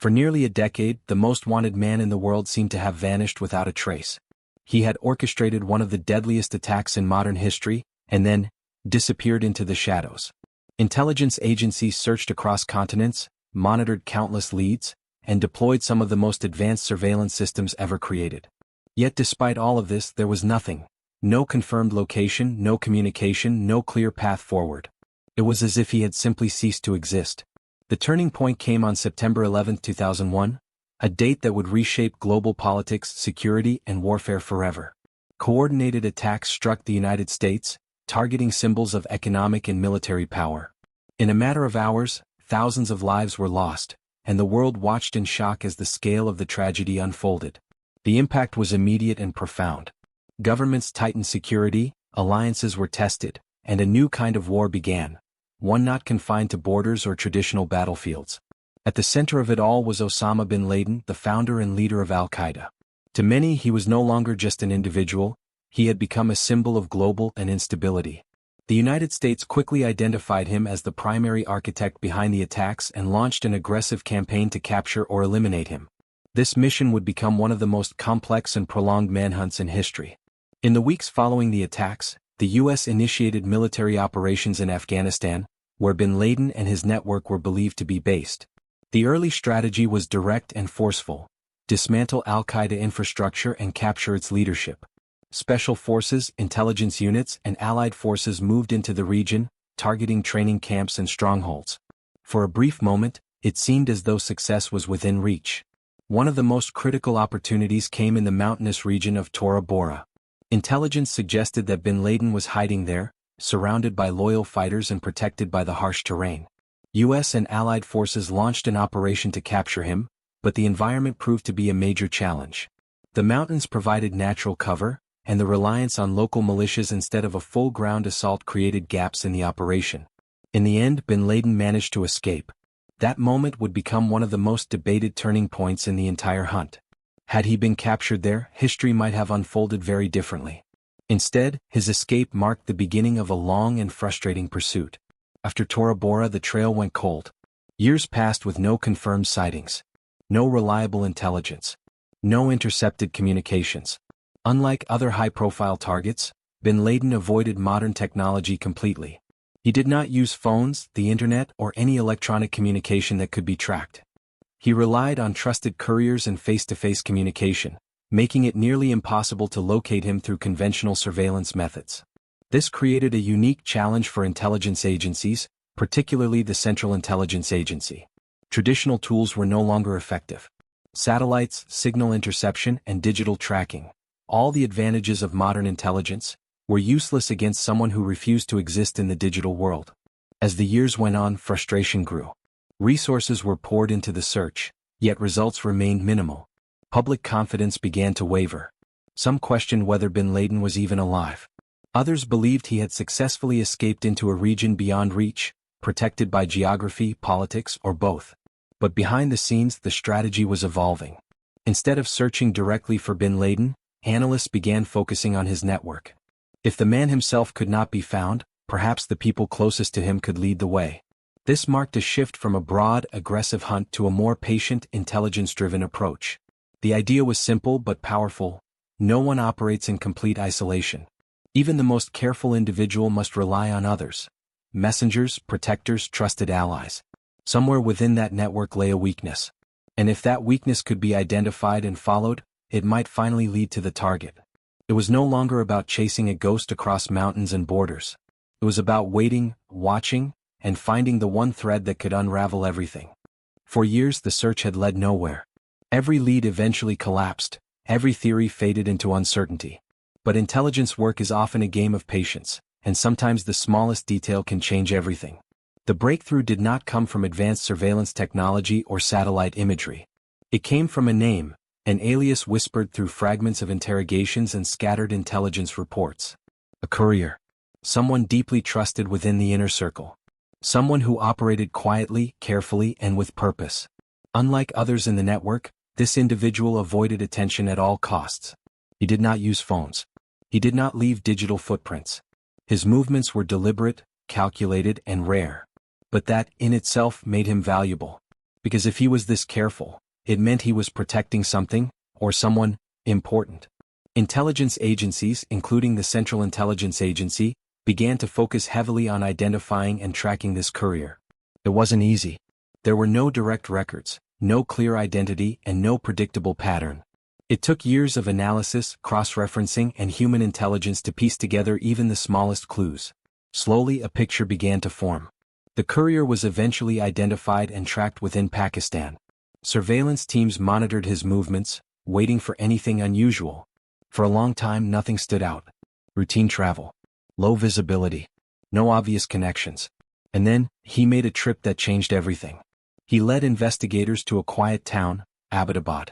For nearly a decade, the most wanted man in the world seemed to have vanished without a trace. He had orchestrated one of the deadliest attacks in modern history, and then disappeared into the shadows. Intelligence agencies searched across continents, monitored countless leads, and deployed some of the most advanced surveillance systems ever created. Yet despite all of this, there was nothing. No confirmed location, no communication, no clear path forward. It was as if he had simply ceased to exist. The turning point came on September 11, 2001, a date that would reshape global politics, security, and warfare forever. Coordinated attacks struck the United States, targeting symbols of economic and military power. In a matter of hours, thousands of lives were lost, and the world watched in shock as the scale of the tragedy unfolded. The impact was immediate and profound. Governments tightened security, alliances were tested, and a new kind of war began, one not confined to borders or traditional battlefields. At the center of it all was Osama bin Laden, the founder and leader of Al-Qaeda. To many, he was no longer just an individual, he had become a symbol of global instability. The United States quickly identified him as the primary architect behind the attacks and launched an aggressive campaign to capture or eliminate him. This mission would become one of the most complex and prolonged manhunts in history. In the weeks following the attacks, the U.S. initiated military operations in Afghanistan, where bin Laden and his network were believed to be based. The early strategy was direct and forceful: dismantle al-Qaeda infrastructure and capture its leadership. Special forces, intelligence units, and allied forces moved into the region, targeting training camps and strongholds. For a brief moment, it seemed as though success was within reach. One of the most critical opportunities came in the mountainous region of Tora Bora. Intelligence suggested that bin Laden was hiding there, surrounded by loyal fighters and protected by the harsh terrain. U.S. and allied forces launched an operation to capture him, but the environment proved to be a major challenge. The mountains provided natural cover, and the reliance on local militias instead of a full ground assault created gaps in the operation. In the end, bin Laden managed to escape. That moment would become one of the most debated turning points in the entire hunt. Had he been captured there, history might have unfolded very differently. Instead, his escape marked the beginning of a long and frustrating pursuit. After Tora Bora, the trail went cold. Years passed with no confirmed sightings. No reliable intelligence. No intercepted communications. Unlike other high-profile targets, bin Laden avoided modern technology completely. He did not use phones, the internet, or any electronic communication that could be tracked. He relied on trusted couriers and face-to-face communication, making it nearly impossible to locate him through conventional surveillance methods. This created a unique challenge for intelligence agencies, particularly the Central Intelligence Agency. Traditional tools were no longer effective. Satellites, signal interception, and digital tracking, all the advantages of modern intelligence, were useless against someone who refused to exist in the digital world. As the years went on, frustration grew. Resources were poured into the search, yet results remained minimal. Public confidence began to waver. Some questioned whether bin Laden was even alive. Others believed he had successfully escaped into a region beyond reach, protected by geography, politics, or both. But behind the scenes, the strategy was evolving. Instead of searching directly for bin Laden, analysts began focusing on his network. If the man himself could not be found, perhaps the people closest to him could lead the way. This marked a shift from a broad, aggressive hunt to a more patient, intelligence-driven approach. The idea was simple but powerful: no one operates in complete isolation. Even the most careful individual must rely on others. Messengers, protectors, trusted allies. Somewhere within that network lay a weakness. And if that weakness could be identified and followed, it might finally lead to the target. It was no longer about chasing a ghost across mountains and borders. It was about waiting, watching, and finding the one thread that could unravel everything. For years the search had led nowhere. Every lead eventually collapsed, every theory faded into uncertainty. But intelligence work is often a game of patience, and sometimes the smallest detail can change everything. The breakthrough did not come from advanced surveillance technology or satellite imagery. It came from a name, an alias whispered through fragments of interrogations and scattered intelligence reports. A courier. Someone deeply trusted within the inner circle. Someone who operated quietly, carefully, and with purpose. Unlike others in the network, this individual avoided attention at all costs. He did not use phones. He did not leave digital footprints. His movements were deliberate, calculated, and rare. But that, in itself, made him valuable. Because if he was this careful, it meant he was protecting something, or someone, important. Intelligence agencies, including the Central Intelligence Agency, began to focus heavily on identifying and tracking this courier. It wasn't easy. There were no direct records, no clear identity, and no predictable pattern. It took years of analysis, cross-referencing, and human intelligence to piece together even the smallest clues. Slowly, a picture began to form. The courier was eventually identified and tracked within Pakistan. Surveillance teams monitored his movements, waiting for anything unusual. For a long time, nothing stood out. Routine travel. Low visibility. No obvious connections. And then, he made a trip that changed everything. He led investigators to a quiet town, Abbottabad.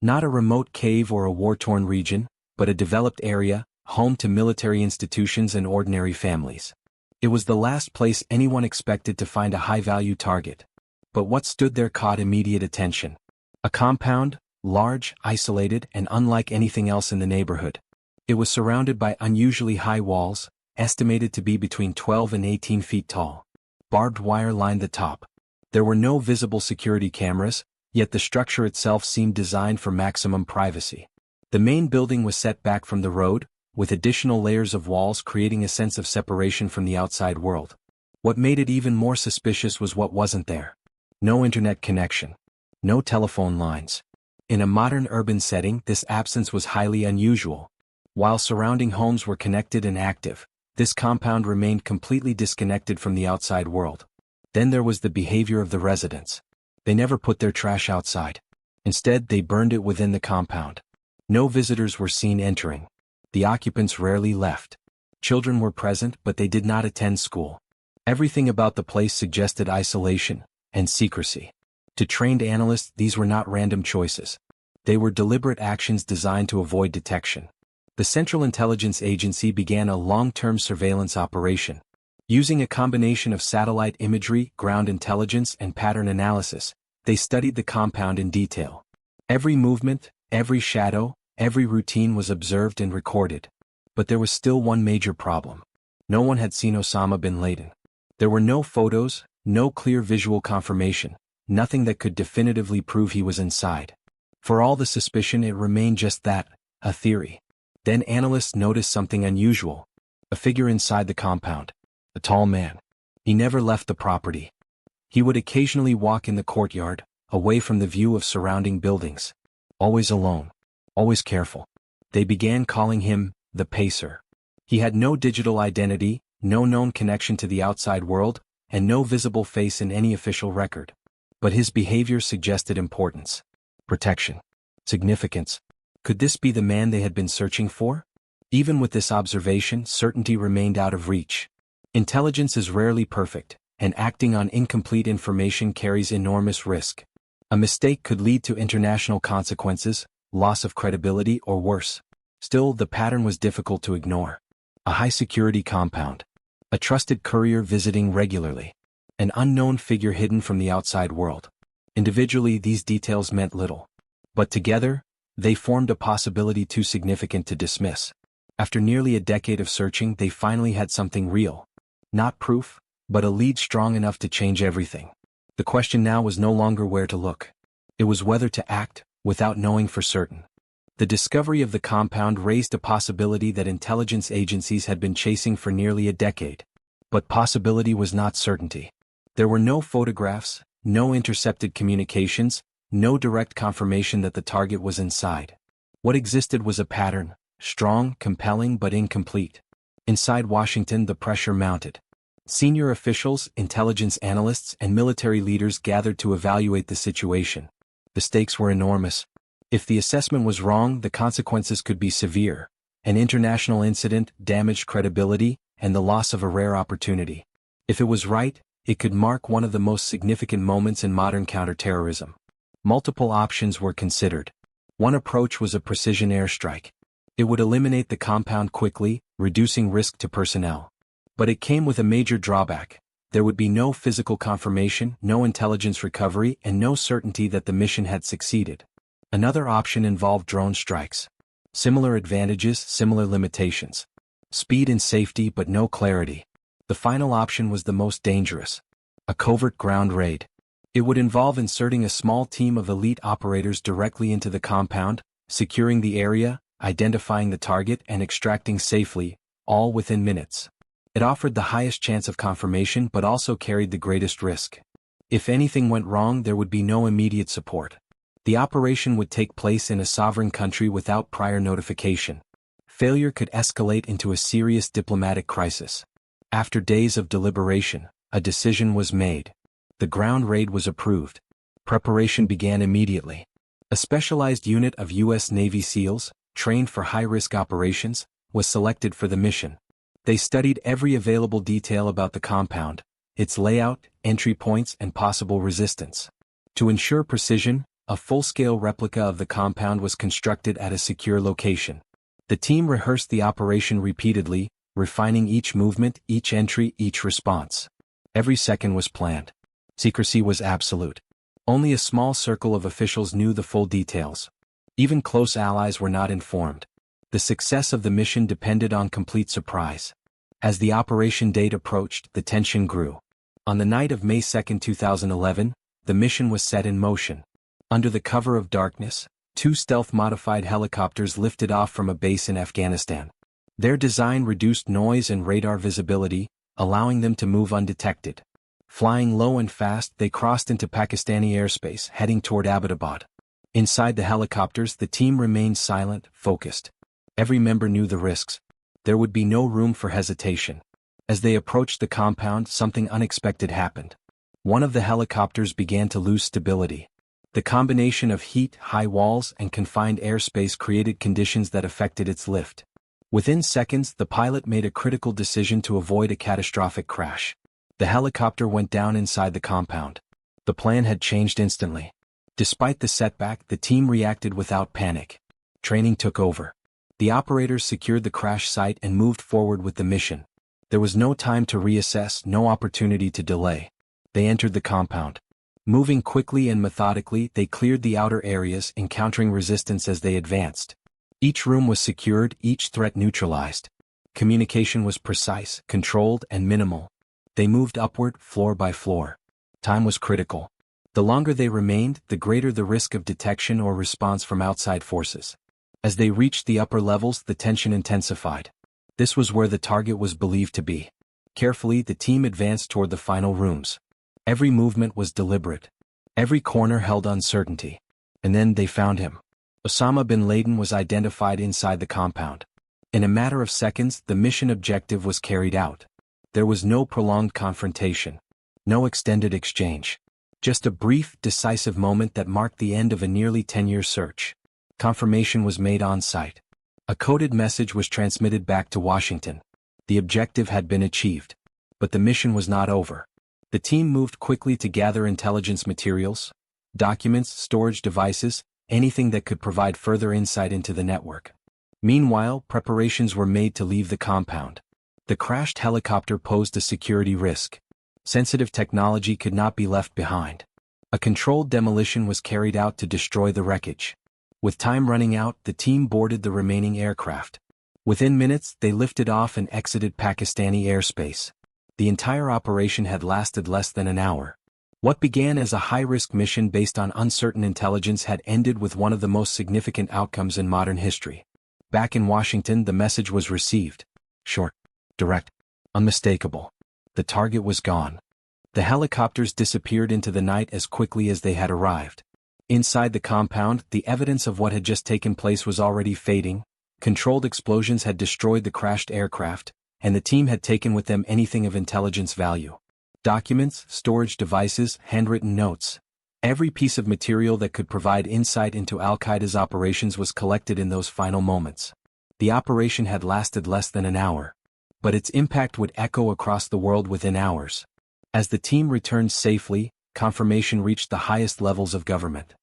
Not a remote cave or a war-torn region, but a developed area, home to military institutions and ordinary families. It was the last place anyone expected to find a high-value target. But what stood there caught immediate attention. A compound, large, isolated, and unlike anything else in the neighborhood. It was surrounded by unusually high walls, estimated to be between 12 and 18 feet tall. Barbed wire lined the top. There were no visible security cameras, yet the structure itself seemed designed for maximum privacy. The main building was set back from the road, with additional layers of walls creating a sense of separation from the outside world. What made it even more suspicious was what wasn't there. No internet connection. No telephone lines. In a modern urban setting, this absence was highly unusual. While surrounding homes were connected and active, this compound remained completely disconnected from the outside world. Then there was the behavior of the residents. They never put their trash outside. Instead, they burned it within the compound. No visitors were seen entering. The occupants rarely left. Children were present, but they did not attend school. Everything about the place suggested isolation and secrecy. To trained analysts, these were not random choices. They were deliberate actions designed to avoid detection. The Central Intelligence Agency began a long-term surveillance operation. Using a combination of satellite imagery, ground intelligence, and pattern analysis, they studied the compound in detail. Every movement, every shadow, every routine was observed and recorded. But there was still one major problem. No one had seen Osama bin Laden. There were no photos, no clear visual confirmation, nothing that could definitively prove he was inside. For all the suspicion, it remained just that, a theory. Then analysts noticed something unusual. A figure inside the compound. A tall man. He never left the property. He would occasionally walk in the courtyard, away from the view of surrounding buildings. Always alone. Always careful. They began calling him the Pacer. He had no digital identity, no known connection to the outside world, and no visible face in any official record. But his behavior suggested importance. Protection. Significance. Could this be the man they had been searching for? Even with this observation, certainty remained out of reach. Intelligence is rarely perfect, and acting on incomplete information carries enormous risk. A mistake could lead to international consequences, loss of credibility, or worse. Still, the pattern was difficult to ignore. A high-security compound. A trusted courier visiting regularly. An unknown figure hidden from the outside world. Individually, these details meant little. But together, they formed a possibility too significant to dismiss. After nearly a decade of searching, they finally had something real. Not proof, but a lead strong enough to change everything. The question now was no longer where to look. It was whether to act, without knowing for certain. The discovery of the compound raised a possibility that intelligence agencies had been chasing for nearly a decade. But possibility was not certainty. There were no photographs, no intercepted communications, no direct confirmation that the target was inside. What existed was a pattern, strong, compelling, but incomplete. Inside Washington, the pressure mounted. Senior officials, intelligence analysts, and military leaders gathered to evaluate the situation. The stakes were enormous. If the assessment was wrong, the consequences could be severe. An international incident, damaged credibility, and the loss of a rare opportunity. If it was right, it could mark one of the most significant moments in modern counterterrorism. Multiple options were considered. One approach was a precision airstrike. It would eliminate the compound quickly, reducing risk to personnel. But it came with a major drawback. There would be no physical confirmation, no intelligence recovery, and no certainty that the mission had succeeded. Another option involved drone strikes. Similar advantages, similar limitations. Speed and safety, but no clarity. The final option was the most dangerous. A covert ground raid. It would involve inserting a small team of elite operators directly into the compound, securing the area, identifying the target and extracting safely, all within minutes. It offered the highest chance of confirmation but also carried the greatest risk. If anything went wrong, there would be no immediate support. The operation would take place in a sovereign country without prior notification. Failure could escalate into a serious diplomatic crisis. After days of deliberation, a decision was made. The ground raid was approved. Preparation began immediately. A specialized unit of U.S. Navy SEALs, trained for high-risk operations, was selected for the mission. They studied every available detail about the compound, its layout, entry points and possible resistance. To ensure precision, a full-scale replica of the compound was constructed at a secure location. The team rehearsed the operation repeatedly, refining each movement, each entry, each response. Every second was planned. Secrecy was absolute. Only a small circle of officials knew the full details. Even close allies were not informed. The success of the mission depended on complete surprise. As the operation date approached, the tension grew. On the night of May 2, 2011, the mission was set in motion. Under the cover of darkness, 2 stealth-modified helicopters lifted off from a base in Afghanistan. Their design reduced noise and radar visibility, allowing them to move undetected. Flying low and fast, they crossed into Pakistani airspace, heading toward Abbottabad. Inside the helicopters, the team remained silent, focused. Every member knew the risks. There would be no room for hesitation. As they approached the compound, something unexpected happened. One of the helicopters began to lose stability. The combination of heat, high walls, and confined airspace created conditions that affected its lift. Within seconds, the pilot made a critical decision to avoid a catastrophic crash. The helicopter went down inside the compound. The plan had changed instantly. Despite the setback, the team reacted without panic. Training took over. The operators secured the crash site and moved forward with the mission. There was no time to reassess, no opportunity to delay. They entered the compound. Moving quickly and methodically, they cleared the outer areas, encountering resistance as they advanced. Each room was secured, each threat neutralized. Communication was precise, controlled, and minimal. They moved upward, floor by floor. Time was critical. The longer they remained, the greater the risk of detection or response from outside forces. As they reached the upper levels, the tension intensified. This was where the target was believed to be. Carefully, the team advanced toward the final rooms. Every movement was deliberate. Every corner held uncertainty. And then they found him. Osama bin Laden was identified inside the compound. In a matter of seconds, the mission objective was carried out. There was no prolonged confrontation. No extended exchange. Just a brief, decisive moment that marked the end of a nearly 10-year search. Confirmation was made on site. A coded message was transmitted back to Washington. The objective had been achieved. But the mission was not over. The team moved quickly to gather intelligence materials, documents, storage devices, anything that could provide further insight into the network. Meanwhile, preparations were made to leave the compound. The crashed helicopter posed a security risk. Sensitive technology could not be left behind. A controlled demolition was carried out to destroy the wreckage. With time running out, the team boarded the remaining aircraft. Within minutes, they lifted off and exited Pakistani airspace. The entire operation had lasted less than an hour. What began as a high-risk mission based on uncertain intelligence had ended with one of the most significant outcomes in modern history. Back in Washington, the message was received. Short, direct, unmistakable. The target was gone. The helicopters disappeared into the night as quickly as they had arrived. Inside the compound, the evidence of what had just taken place was already fading. Controlled explosions had destroyed the crashed aircraft, and the team had taken with them anything of intelligence value. Documents, storage devices, handwritten notes. Every piece of material that could provide insight into Al-Qaeda's operations was collected in those final moments. The operation had lasted less than an hour. But its impact would echo across the world within hours. As the team returned safely, confirmation reached the highest levels of government.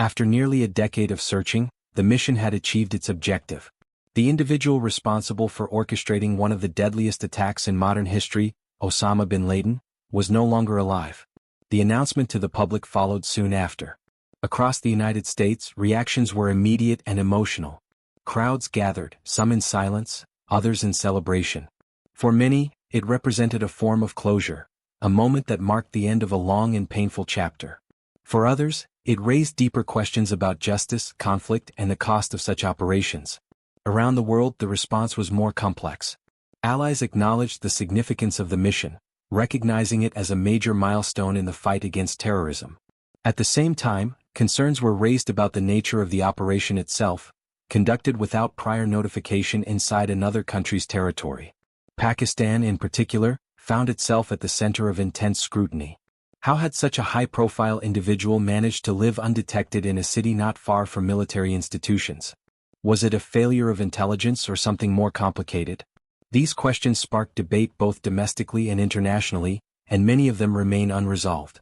After nearly a decade of searching, the mission had achieved its objective. The individual responsible for orchestrating one of the deadliest attacks in modern history, Osama bin Laden, was no longer alive. The announcement to the public followed soon after. Across the United States, reactions were immediate and emotional. Crowds gathered, some in silence, others in celebration. For many, it represented a form of closure. a moment that marked the end of a long and painful chapter. For others, it raised deeper questions about justice, conflict, and the cost of such operations. Around the world, the response was more complex. Allies acknowledged the significance of the mission, recognizing it as a major milestone in the fight against terrorism. At the same time, concerns were raised about the nature of the operation itself, conducted without prior notification inside another country's territory. Pakistan, in particular, found itself at the center of intense scrutiny. How had such a high-profile individual managed to live undetected in a city not far from military institutions? Was it a failure of intelligence or something more complicated? These questions sparked debate both domestically and internationally, and many of them remain unresolved.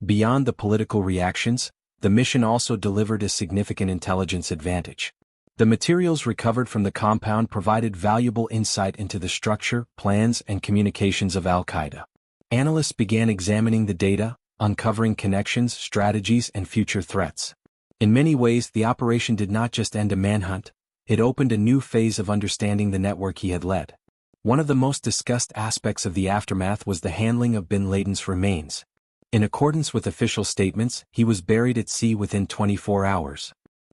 Beyond the political reactions, the mission also delivered a significant intelligence advantage. The materials recovered from the compound provided valuable insight into the structure, plans, and communications of al-Qaeda. Analysts began examining the data, uncovering connections, strategies, and future threats. In many ways, the operation did not just end a manhunt, it opened a new phase of understanding the network he had led. One of the most discussed aspects of the aftermath was the handling of bin Laden's remains. In accordance with official statements, he was buried at sea within 24 hours.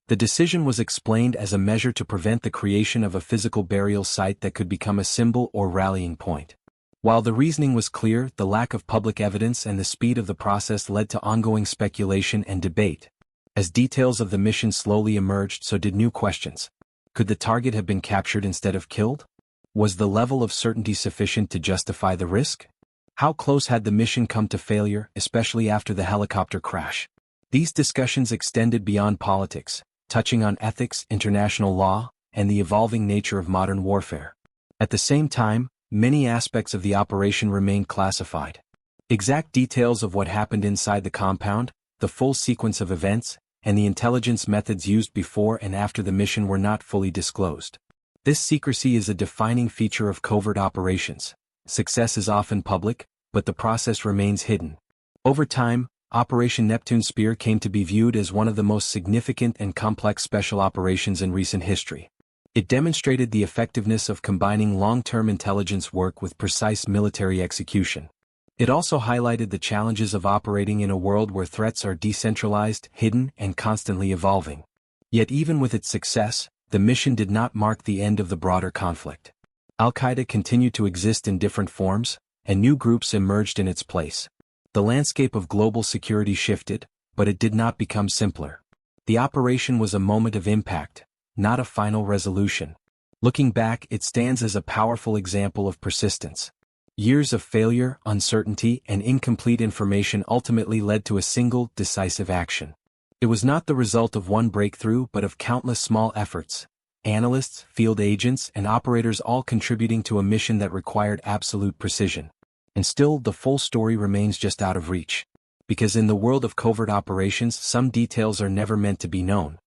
The decision was explained as a measure to prevent the creation of a physical burial site that could become a symbol or rallying point. While the reasoning was clear, the lack of public evidence and the speed of the process led to ongoing speculation and debate. As details of the mission slowly emerged, so did new questions. Could the target have been captured instead of killed? Was the level of certainty sufficient to justify the risk? How close had the mission come to failure, especially after the helicopter crash? These discussions extended beyond politics, touching on ethics, international law, and the evolving nature of modern warfare. At the same time, many aspects of the operation remained classified. Exact details of what happened inside the compound, the full sequence of events, and the intelligence methods used before and after the mission were not fully disclosed. This secrecy is a defining feature of covert operations. Success is often public, but the process remains hidden. Over time, Operation Neptune Spear came to be viewed as one of the most significant and complex special operations in recent history. It demonstrated the effectiveness of combining long-term intelligence work with precise military execution. It also highlighted the challenges of operating in a world where threats are decentralized, hidden, and constantly evolving. Yet even with its success, the mission did not mark the end of the broader conflict. Al-Qaeda continued to exist in different forms, and new groups emerged in its place. The landscape of global security shifted, but it did not become simpler. The operation was a moment of impact, not a final resolution. Looking back, it stands as a powerful example of persistence. Years of failure, uncertainty, and incomplete information ultimately led to a single, decisive action. It was not the result of one breakthrough but of countless small efforts, analysts, field agents, and operators all contributing to a mission that required absolute precision. And still, the full story remains just out of reach. Because in the world of covert operations, some details are never meant to be known.